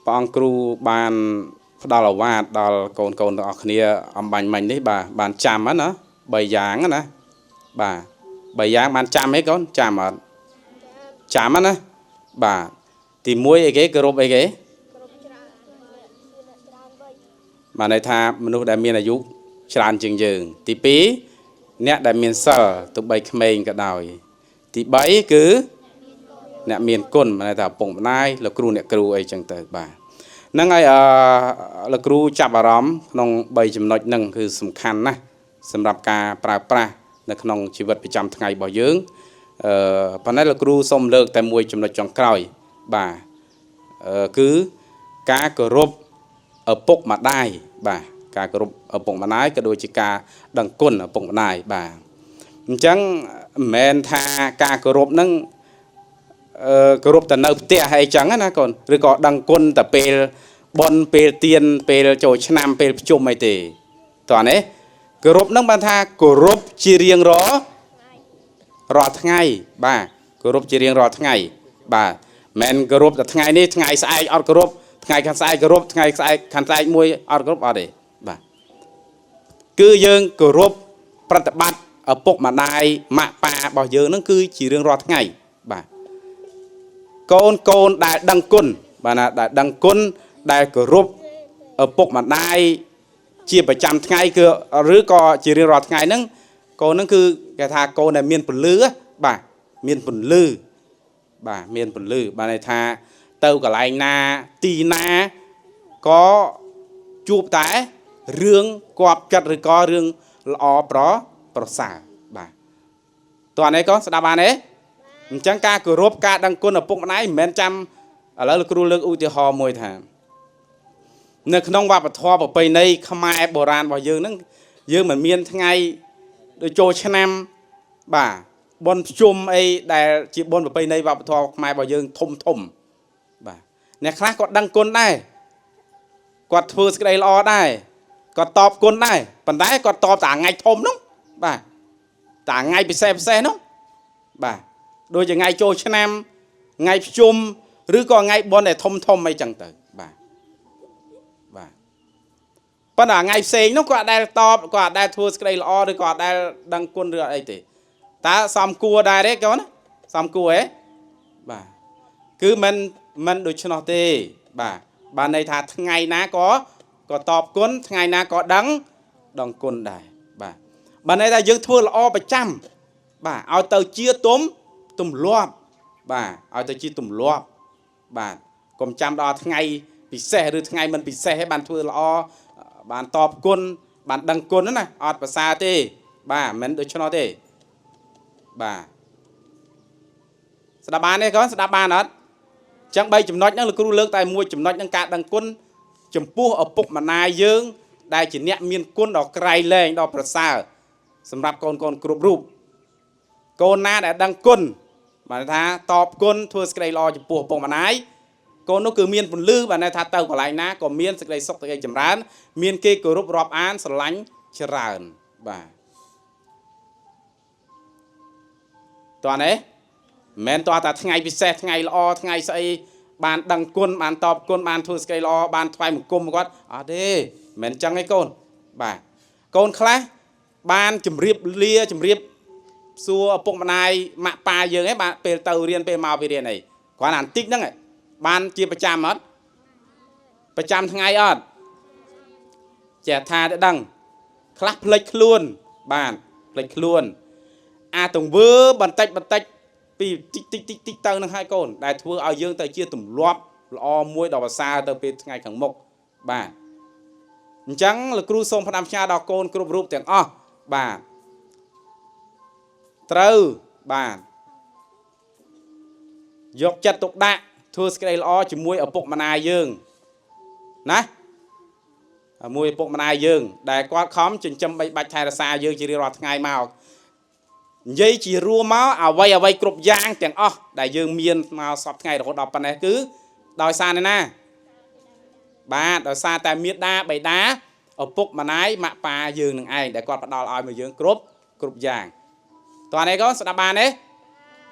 ព្រះអង្គគ្រូបានផ្ដល់ឱវាទដល់កូនទាំងអស់គ្នាអំបញ្ញមិញនេះបាទបានចាំហ្នឹងណា3យ៉ាងណាបាទ3យ៉ាងបានចាំអីកូនចាំអត់ចាំណាបាទទី1អីគេគោរពអីគេបានន័យថាមនុស្សដែលមានអាយុច្រើនជាងយើងទី2អ្នកដែលមានសិលទោះបីក្មេងក៏ដោយទី3គឺអ្នកមានគុណបានន័យថាឪពុកម្ដាយលោកគ្រូអ្នកគ្រូអីចឹងទៅបាទហ្នឹងហើយលោកគ្រូចាប់អារម្មណ៍ក្នុង3ចំណុចហ្នឹងគឺសំខាន់ណាស់សម្រាប់ការប្រើប្រាស់នៅក្នុងជីវិតប្រចាំថ្ងៃរបស់យើងប៉ុន្តែលោកគ្រូសូមលើកតែមួយចំណុចចុងក្រោយបាទគឺការគោរពឪពុកម្ដាយបាទការគោរពឪពុកម្ដាយក៏ដូចជាការដឹងគុណឪពុកម្ដាយបាទអញ្ចឹងមិនមែនថាការគោរពហ្នឹងគោរពតែនៅផ្ទះអីចឹងណាកូនឬក៏ដឹងគុណតែពេលបន់ពេលទៀនពេលចូលឆ្នាំពេលប្រជុំអីទេតោះណាគោរពហ្នឹងបានថាគោរពជារៀងរាល់ថ្ងៃបាទគោរពជារៀងរាល់ថ្ងៃបាទមិនគោរពតែថ្ងៃនេះថ្ងៃស្អែកអត់គោរពថ្ងៃខាងស្អែកគោរពថ្ងៃស្អែកខាងស្អែកមួយអត់គោរពអត់ទេបាទគឺយើងគោរពប្រតិបត្តិឪពុកម្ដាយម៉ាក់ប៉ារបស់យើងហ្នឹងគឺជារៀងរាល់ថ្ងៃបាទកូនដែលដឹងគុណបាទណាដែលដឹងគុណដែលគោរពឪពុកម្ដាយជាប្រចាំថ្ងៃគឺឬក៏ជារៀងរាល់ថ្ងៃហ្នឹងកូនហ្នឹងគឺគេថាកូនដែលមានពលឺបាទមានពលឺបាទមានពលឺបាទន័យថាទៅកន្លែងណាទីណាក៏ជួបតែរឿងគប់ចិត្តឬក៏រឿងល្អប្រសើរបាទតោះនេះក៏ស្ដាប់បានទេអញ្ចឹងការគោរពការដឹងគុណឪពុកម្ដាយមិនមែនចាំឥឡូវលោកគ្រូលើកឧទាហរណ៍មួយថានៅក្នុងវប្បធម៌ប្រពៃណីខ្មែរបុរាណរបស់យើងហ្នឹងយើងមិនមានថ្ងៃដូចចូលឆ្នាំបាទបុណ្យភ្ជុំអីដែលជាបុណ្យប្រពៃណីវប្បធម៌ខ្មែររបស់យើងធំបាទអ្នកខ្លះគាត់ដឹងគុណដែរគាត់ធ្វើសេចក្តីល្អដែរគាត់តបគុណដែរប៉ុន្តែគាត់តបតែថ្ងៃធំនោះបាទតែថ្ងៃពិសេសនោះបាទដូចជាថ្ងៃចូលឆ្នាំថ្ងៃភ្ជុំឬក៏ថ្ងៃបុណ្យដែលធំអីចឹងទៅបាទប៉ុន្តែថ្ងៃផ្សេងនោះគាត់អត់ដែលតបគាត់អត់ដែលធ្វើសេចក្តីល្អឬក៏អត់ដែលដឹងគុណឬអីទេតើសមគួរដែរទេកូនសមគួរហ៎បាទគឺមិនដូច្នោះទេបាទបានន័យថាថ្ងៃណាក៏តបគុណថ្ងៃណាក៏ដឹងគុណដែរបាទបានន័យថាយើងធ្វើល្អប្រចាំបាទឲ្យទៅជាទម្លាប់បាទឲ្យទៅជាទម្លាប់បាទកុំចាំដល់ថ្ងៃពិសេសឬថ្ងៃមិនពិសេសឯងបានធ្វើល្អបានតបគុណបានដឹងគុណណាអត់ប្រសើរទេបាទមិនដូច្នោះទេបាទស្ដាប់បានទេកូនស្ដាប់បានអត់អញ្ចឹង3ចំណុចហ្នឹងលោកគ្រូលើកតែមួយចំណុចហ្នឹងការដឹងគុណចំពោះឪពុកម្ដាយយើងដែលជាអ្នកមានគុណដ៏ក្រៃលែងដ៏ប្រសើរសម្រាប់កូនគ្រប់រូបកូនណាដែលដឹងគុណបានថាតបគុណធ្វើសេចក្តីល្អចំពោះឪពុកម្ដាយកូននោះគឺមានពន្លឺបានថាទៅកន្លែងណាក៏មានសេចក្តីសុខសេចក្តីចម្រើនមានគេគោរពរាប់អានស្រឡាញ់ច្រើនបាទតោះនេះមិនមែនតោះតែថ្ងៃពិសេសថ្ងៃល្អថ្ងៃស្អីបានដឹងគុណបានតបគុណបានធ្វើសេចក្តីល្អបានថ្វាយបង្គំគាត់អត់ទេមិនមែនចឹងទេកូនបាទកូនខ្លះបានជម្រាបលាជម្រាបសួរឪពុកម្ដាយម៉ាក់ប៉ាយើងឯងបាទពេលទៅរៀនពេលមកពីរៀនអីគ្រាន់តែបន្តិចហ្នឹងបានជាប្រចាំអត់ប្រចាំថ្ងៃអត់ចេះថាទៅដឹងខ្លះភ្លេចខ្លួនបានភ្លេចខ្លួនអាទង្វើបន្តិចពីតិចទៅនឹងហើយកូនដែលធ្វើឲ្យយើងទៅជាទម្លាប់ល្អមួយដល់ប្រសើរទៅពេលថ្ងៃខាងមុខបាទអញ្ចឹងលោកគ្រូសូមផ្ដាំផ្ញើដល់កូនគ្រប់រូបទាំងអស់បាទត្រូវបាទយកចិត្តទុកដាក់ធ្វើសេចក្តីល្អជាមួយឪពុកម្ដាយយើងណាមួយឪពុកម្ដាយយើងដែលគាត់ខំចិញ្ចឹមបីបាច់ថែរក្សាយើងជារៀងរាល់ថ្ងៃមកនិយាយជារួមមកអ្វីគ្រប់យ៉ាងទាំងអស់ដែលយើងមានមកសពថ្ងៃរហូតដល់ប៉ុណ្ណេះគឺដោយសារណាបាទដោយសារតែមេដាបិតាឪពុកម្ដាយម៉ាក់ប៉ាយើងនឹងឯងដែលគាត់ផ្ដល់ឲ្យមកយើងគ្រប់យ៉ាងតោះនេះក៏ស្ដាប់បានទេ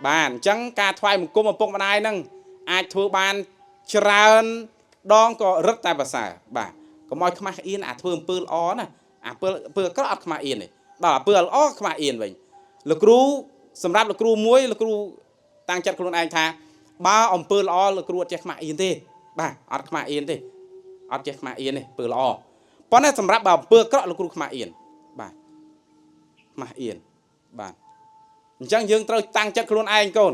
បាទអញ្ចឹងការថ្វាយបង្គំឪពុកម្ដាយហ្នឹងអាចធ្វើបានច្រើន đong có rất tai bà xà bà có mọi khma yên à thương pư ó nè à pư có ắt khma yên này bà pư ó khma yên vậy lực ru sầm rạp lực ru muối lực ru tăng chất luôn anh tha ba ông pư ó lực ru chết khma yên thế bà ắt khma yên thế ắt chết khma yên này pư óเพราะนั่นสำหรับบ่าวเปลือกก็ลูกครูขมาเอียนบ้านมาเอียนบ้านจังยังต้องตั้งจัดครูนไอ้ก่อน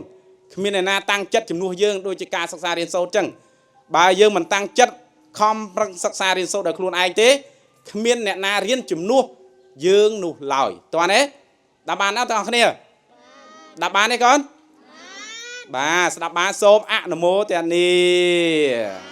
มีในนาตั้งจัดจำนวนยังโดยจิการศึกษาเรียนโซจังบ่าวยังมันตั้งจัดคอมศึกษาเรียนโซโดยครูนไอ้เต้มีในนาเรียนจำนวนยังหนูลอยตัวนี้ดับบานนะตัวนี้ดับบานนี่ก่อนบ้าสดับบานโซมอะนโมเตียนนี่